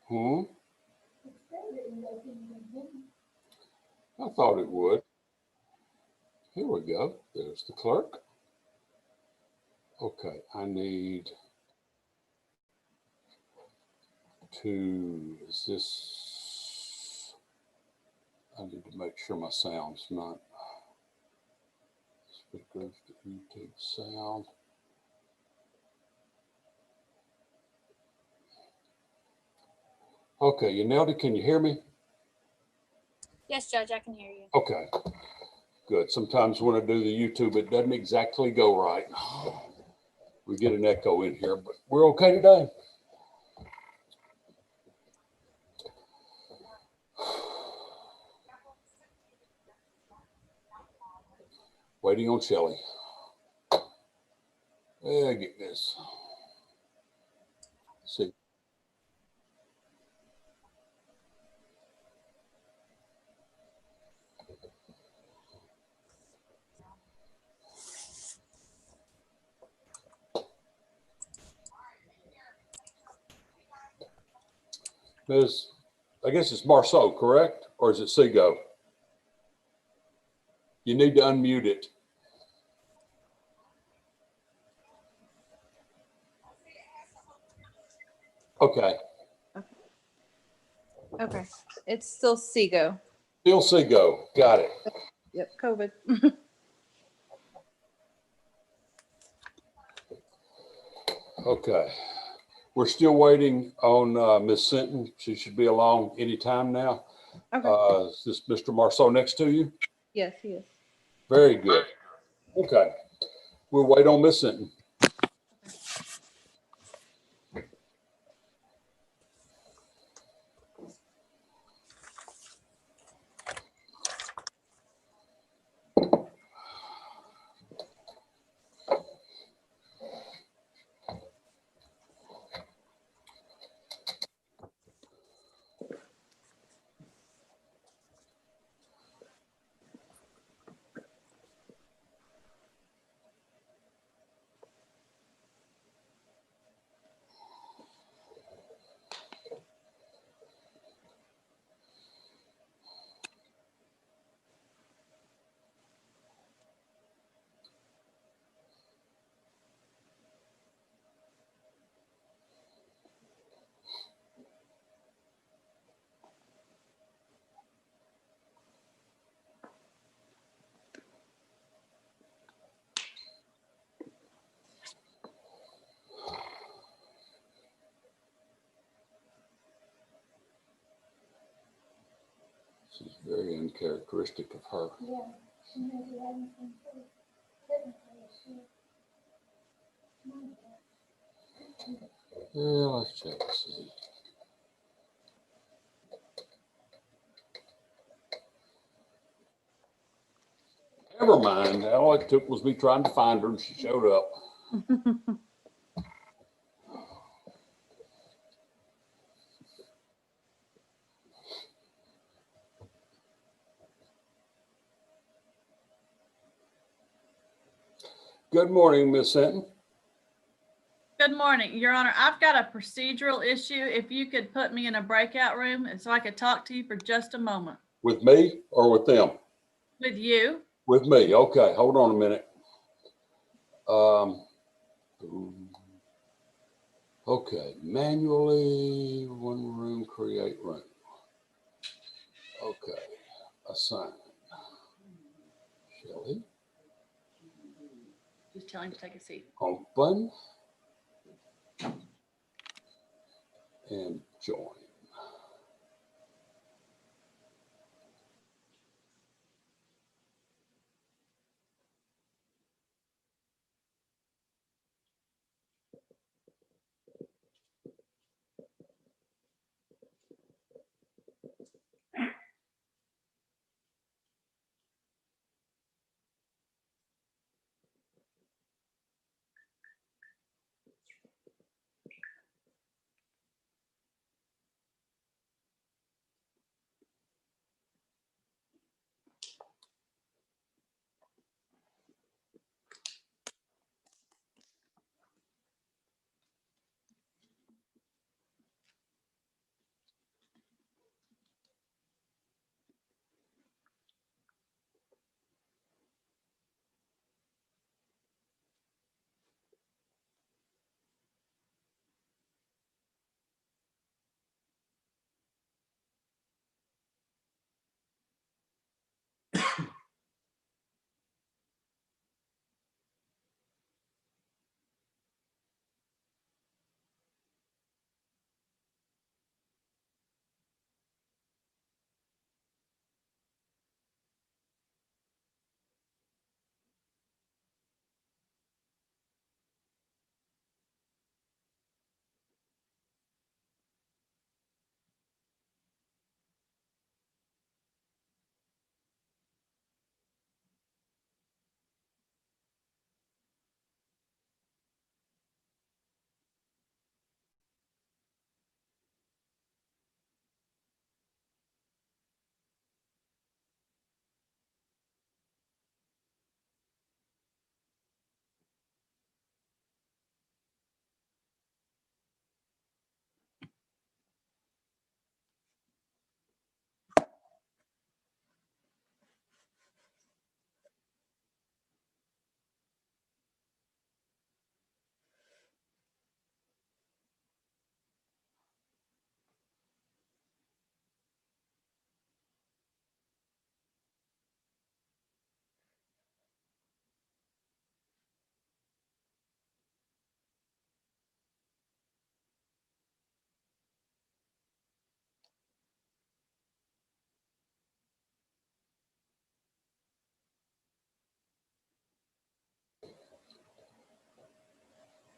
Hmm? I thought it would. Here we go. There's the clerk. Okay, I need to, is this, I need to make sure my sound's not, speakers to YouTube sound. Okay, you nailed it. Can you hear me? Yes, Judge, I can hear you. Okay, good. Sometimes when I do the YouTube, it doesn't exactly go right. We get an echo in here, but we're okay today. Waiting on Shelly. Get this. Let's see. Ms. I guess it's Marceau, correct? Or is it Seago? You need to unmute it. Okay. Okay. It's still Seago. Still Seago. Got it. Yep, COVID. Okay. We're still waiting on Ms. Sinton. She should be along anytime now. Okay. Is this Mr. Marceau next to you? Yes, he is. Very good. Okay. We'll wait on Ms. Sinton. This is very uncharacteristic of her. Yeah, let's check and see. Never mind. All it took was me trying to find her and she showed up. Good morning, Ms. Sinton. Good morning, Your Honor. I've got a procedural issue. If you could put me in a breakout room and so I could talk to you for just a moment. With me or with them? With you. With me. Okay, hold on a minute. Okay, manually, one room, create room. Okay, assign. Shelly. Just telling you to take a seat. Open. And join.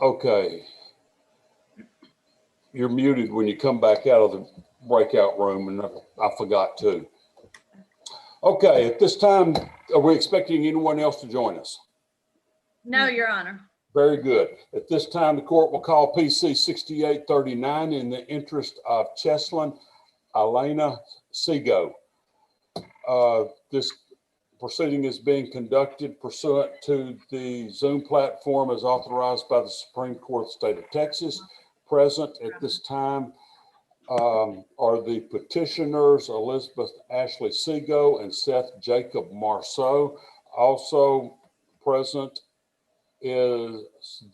Okay. You're muted when you come back out of the breakout room, and I forgot to. Okay, at this time, are we expecting anyone else to join us? No, Your Honor. Very good. At this time, the court will call PC 6839 in the interest of Cheslin Elena Seago. This proceeding is being conducted pursuant to the Zoom platform as authorized by the Supreme Court of the State of Texas. Present at this time are the petitioners Elizabeth Ashley Seago and Seth Jacob Marceau. Also present is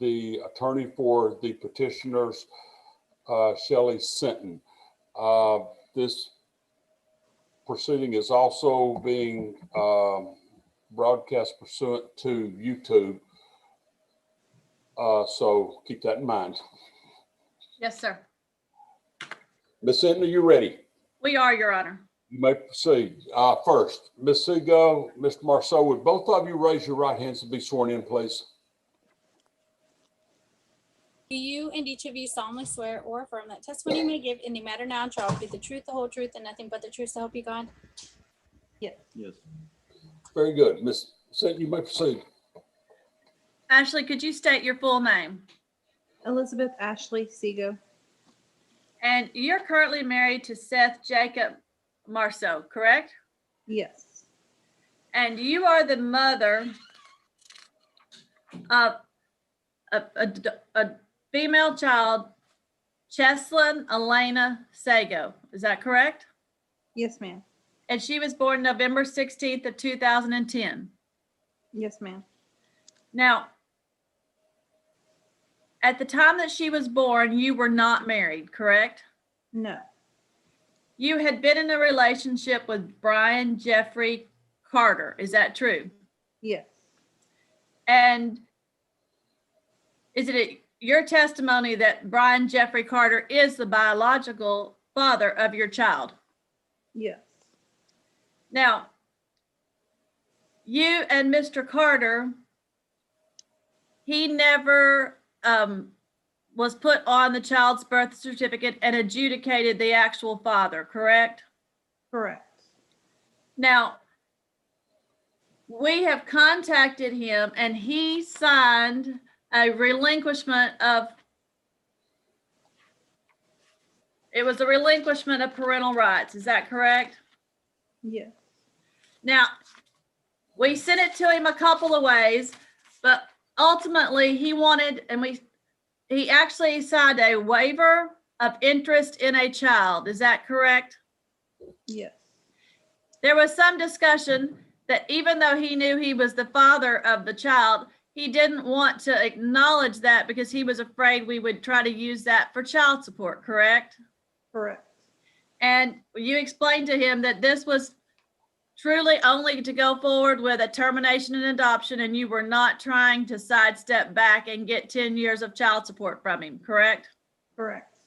the attorney for the petitioners, Shelley Sinton. This proceeding is also being broadcast pursuant to YouTube. So keep that in mind. Yes, sir. Ms. Sinton, are you ready? We are, Your Honor. You may proceed. First, Ms. Seago, Mr. Marceau, would both of you raise your right hands to be sworn in, please? Do you and each of you solemnly swear or affirm that testimony you may give in the matter now in trial will be the truth, the whole truth, and nothing but the truth, so help you God? Yes. Yes. Very good. Ms. Sinton, you may proceed. Ashley, could you state your full name? Elizabeth Ashley Seago. And you're currently married to Seth Jacob Marceau, correct? Yes. And you are the mother of a female child, Cheslin Elena Seago. Is that correct? Yes, ma'am. And she was born November 16th of 2010. Yes, ma'am. Now, at the time that she was born, you were not married, correct? No. You had been in a relationship with Brian Jeffrey Carter. Is that true? Yes. And is it your testimony that Brian Jeffrey Carter is the biological father of your child? Yes. Now, you and Mr. Carter, he never was put on the child's birth certificate and adjudicated the actual father, correct? Correct. Now, we have contacted him and he signed a relinquishment of, it was a relinquishment of parental rights. Is that correct? Yes. Now, we sent it to him a couple of ways, but ultimately he wanted, and he actually signed a waiver of interest in a child. Is that correct? Yes. There was some discussion that even though he knew he was the father of the child, he didn't want to acknowledge that because he was afraid we would try to use that for child support, correct? Correct. And you explained to him that this was truly only to go forward with a termination and adoption, and you were not trying to sidestep back and get 10 years of child support from him, correct? Correct.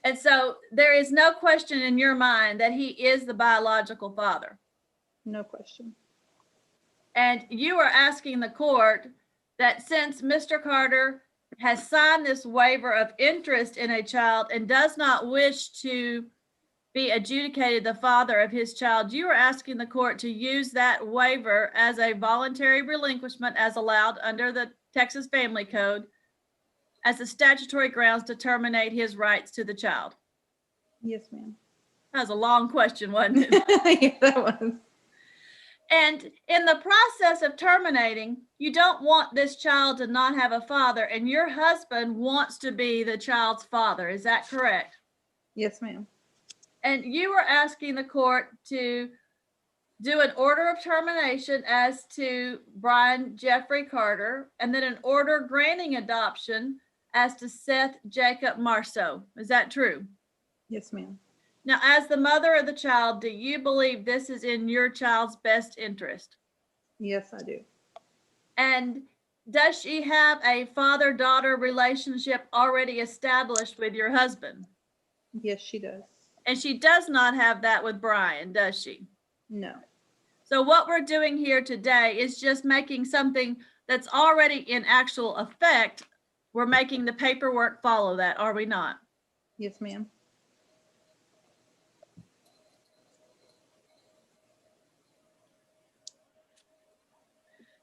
And so there is no question in your mind that he is the biological father. No question. And you are asking the court that since Mr. Carter has signed this waiver of interest in a child and does not wish to be adjudicated the father of his child, you are asking the court to use that waiver as a voluntary relinquishment as allowed under the Texas Family Code as the statutory grounds to terminate his rights to the child. Yes, ma'am. That was a long question, wasn't it? Yeah, that was. And in the process of terminating, you don't want this child to not have a father, and your husband wants to be the child's father. Is that correct? Yes, ma'am. And you were asking the court to do an order of termination as to Brian Jeffrey Carter, and then an order granting adoption as to Seth Jacob Marceau. Is that true? Yes, ma'am. Now, as the mother of the child, do you believe this is in your child's best interest? Yes, I do. And does she have a father-daughter relationship already established with your husband? Yes, she does. And she does not have that with Brian, does she? No. So what we're doing here today is just making something that's already in actual effect we're making the paperwork follow that, are we not? Yes, ma'am.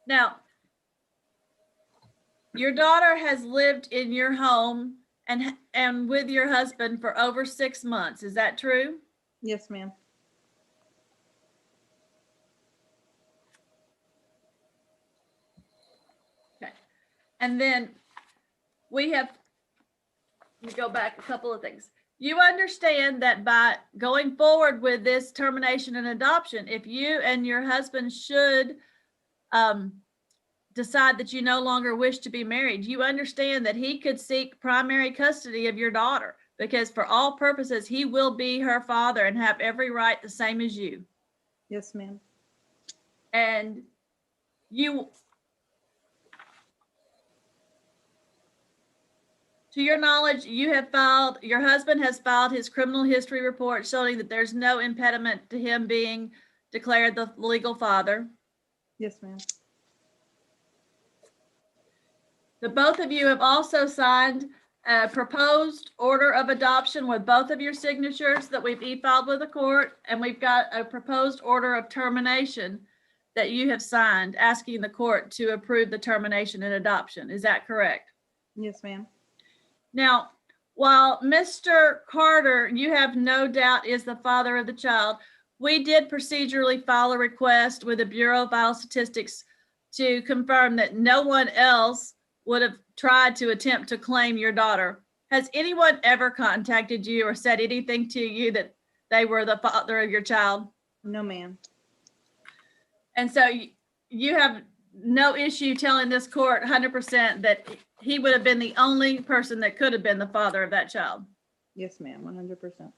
Now, your daughter has lived in your home and with your husband for over 6 months. Is that true? Yes, ma'am. Okay. And then we have, let me go back a couple of things. You understand that by going forward with this termination and adoption, if you and your husband should decide that you no longer wish to be married, you understand that he could seek primary custody of your daughter, because for all purposes, he will be her father and have every right the same as you. Yes, ma'am. And you, to your knowledge, you have filed, your husband has filed his criminal history report showing that there's no impediment to him being declared the legal father. Yes, ma'am. The both of you have also signed a proposed order of adoption with both of your signatures that we've e-filed with the court, and we've got a proposed order of termination that you have signed asking the court to approve the termination and adoption. Is that correct? Yes, ma'am. Now, while Mr. Carter, you have no doubt is the father of the child, we did procedurally file a request with the Bureau of Vital Statistics to confirm that no one else would have tried to attempt to claim your daughter. Has anyone ever contacted you or said anything to you that they were the father of your child? No, ma'am. And so you have no issue telling this court 100% that he would have been the only person that could have been the father of that child. Yes, ma'am. 100%.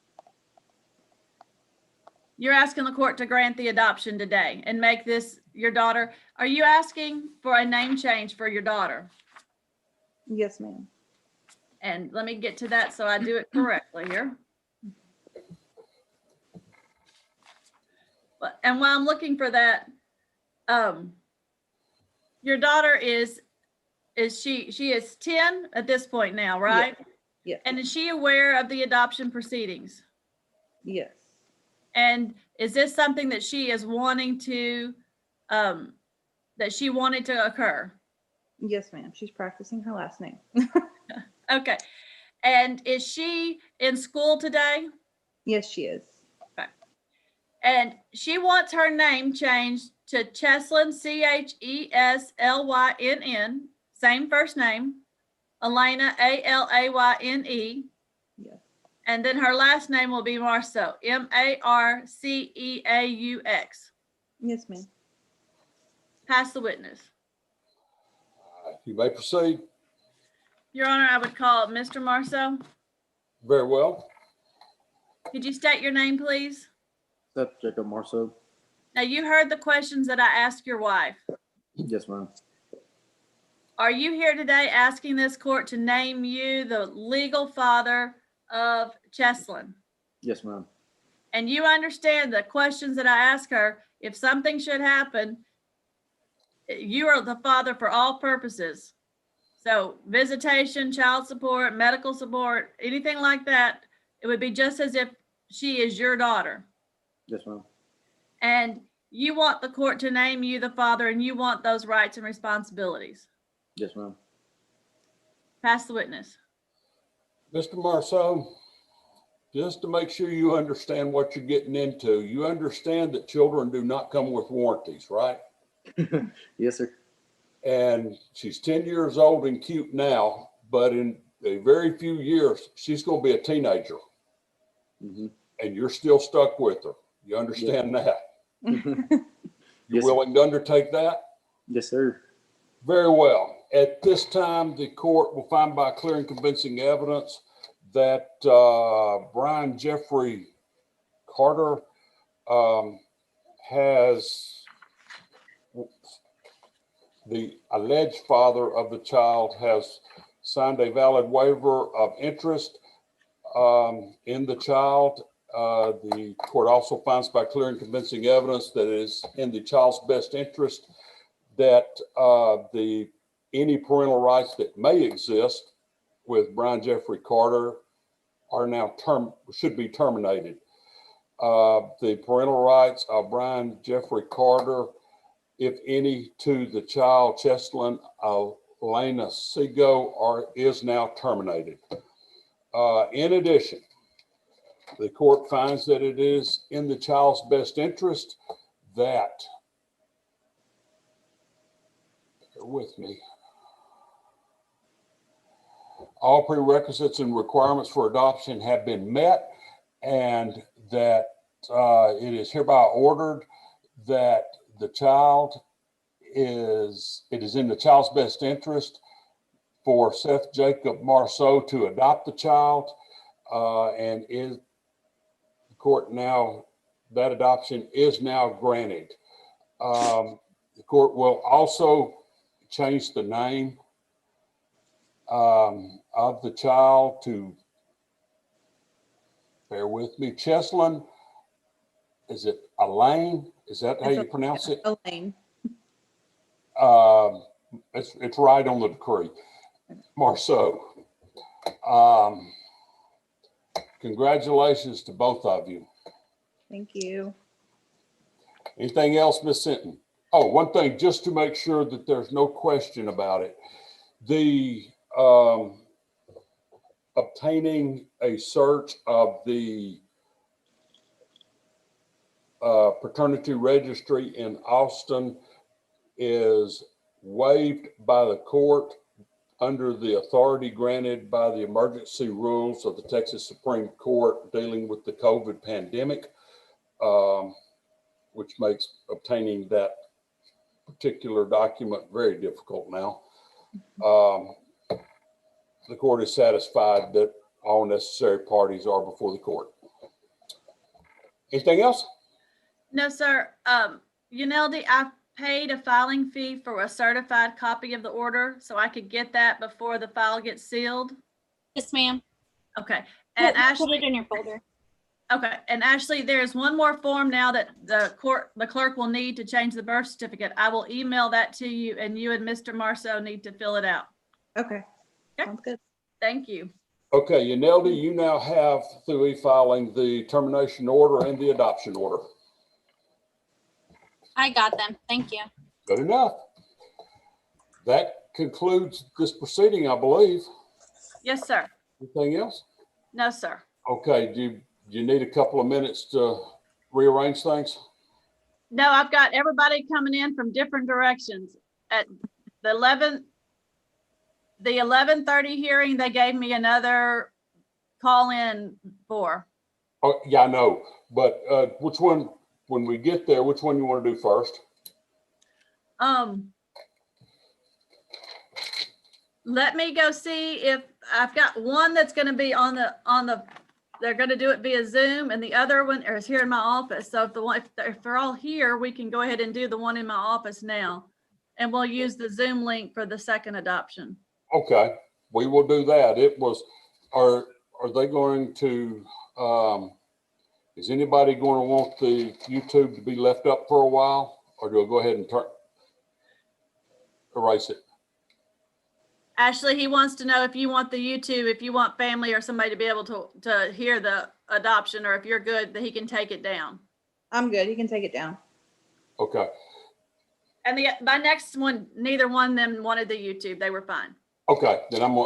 You're asking the court to grant the adoption today and make this your daughter. Are you asking for a name change for your daughter? Yes, ma'am. And let me get to that so I do it correctly here. And while I'm looking for that, your daughter is she is 10 at this point now, right? Yes. And is she aware of the adoption proceedings? Yes. And is this something that she is wanting to, that she wanted to occur? Yes, ma'am. She's practicing her last name. Okay. And is she in school today? Yes, she is. Okay. And she wants her name changed to Cheslyn, Cheslynn, same first name, Elena, Alayne, Yes. and then her last name will be Marceau, Marceaux. Yes, ma'am. Pass the witness. You may proceed. Your Honor, I would call Mr. Marceau. Very well. Could you state your name, please? Seth Jacob Marceau. Now, you heard the questions that I asked your wife. Yes, ma'am. Are you here today asking this court to name you the legal father of Cheslyn? Yes, ma'am. And you understand the questions that I asked her, if something should happen, you are the father for all purposes. So visitation, child support, medical support, anything like that, it would be just as if she is your daughter. Yes, ma'am. And you want the court to name you the father, and you want those rights and responsibilities. Yes, ma'am. Pass the witness. Mr. Marceau, just to make sure you understand what you're getting into, you understand that children do not come with warranties, right? Yes, sir. And she's 10 years old and cute now, but in a very few years, she's going to be a teenager. Mm-hmm. And you're still stuck with her. You understand that? You Yes, sir. willing to undertake that? Yes, sir. Very well. At this time, the court will find by clear and convincing evidence that Brian Jeffrey Carter has, the alleged father of the child has signed a valid waiver of interest in the child. The court also finds by clear and convincing evidence that it is in the child's best interest that the any parental rights that may exist with Brian Jeffrey Carter are now should be terminated. The parental rights of Brian Jeffrey Carter, if any, to the child Cheslin Elena Seago is now terminated. In addition, the court finds that it is in the child's best interest that, bear with me, all prerequisites and requirements for adoption have been met, and that it is hereby ordered that it is in the child's best interest for Seth Jacob Marceau to adopt the child, and is the court now, that adoption is now granted. The court will also change the name of the child to, bear with me, Cheslin. Is it Elaine? Is that how you pronounce it? Elaine. It's right on the decree. Marceau. Congratulations to both of you. Thank you. Anything else, Ms. Sinton? Oh, one thing, just to make sure that there's no question about it. The obtaining a search of the paternity registry in Austin is waived by the court under the authority granted by the emergency rules of the Texas Supreme Court dealing with the COVID pandemic, which makes obtaining that particular document very difficult now. The court is satisfied that all necessary parties are before the court. Anything else? No, sir. Uneldi, I paid a filing fee for a certified copy of the order, so I could get that before the file gets sealed. Yes, ma'am. Okay. We'll And put Ashley, it in your folder. okay. And Ashley, there's one more form now that the clerk will need to change the birth certificate. I will email that to you, and you and Mr. Marceau need to fill it out. Okay. Okay. Sounds good. Thank you. Okay, Yaneldi, you now have through e-filing the termination order and the adoption order. I got them. Thank you. Good enough. That concludes this proceeding, I believe. Yes, sir. Anything else? No, sir. Okay, do you need a couple of minutes to rearrange things? No, I've got everybody coming in from different directions. At the 11:30 hearing, they gave me another call in for. Oh, yeah, I know, but which one, when we get there, which one you want to do first? Let me go see if I've got one that's going to be on the, they're going to do it via Zoom, and the other one is here in my office. So if they're all here, we can go ahead and do the one in my office now, and we'll use the Zoom link for the second adoption. Okay, we will do that. It was, are they going to, is anybody going to want the YouTube to be left up for a while, or do I go ahead and erase it? Ashley, he wants to know if you want the YouTube, if you want family or somebody to be able to hear the adoption, or if you're good that he can take it down. I'm good. You can take it down. Okay, And my next one, neither one of them wanted the YouTube. They were fine. okay, then I'm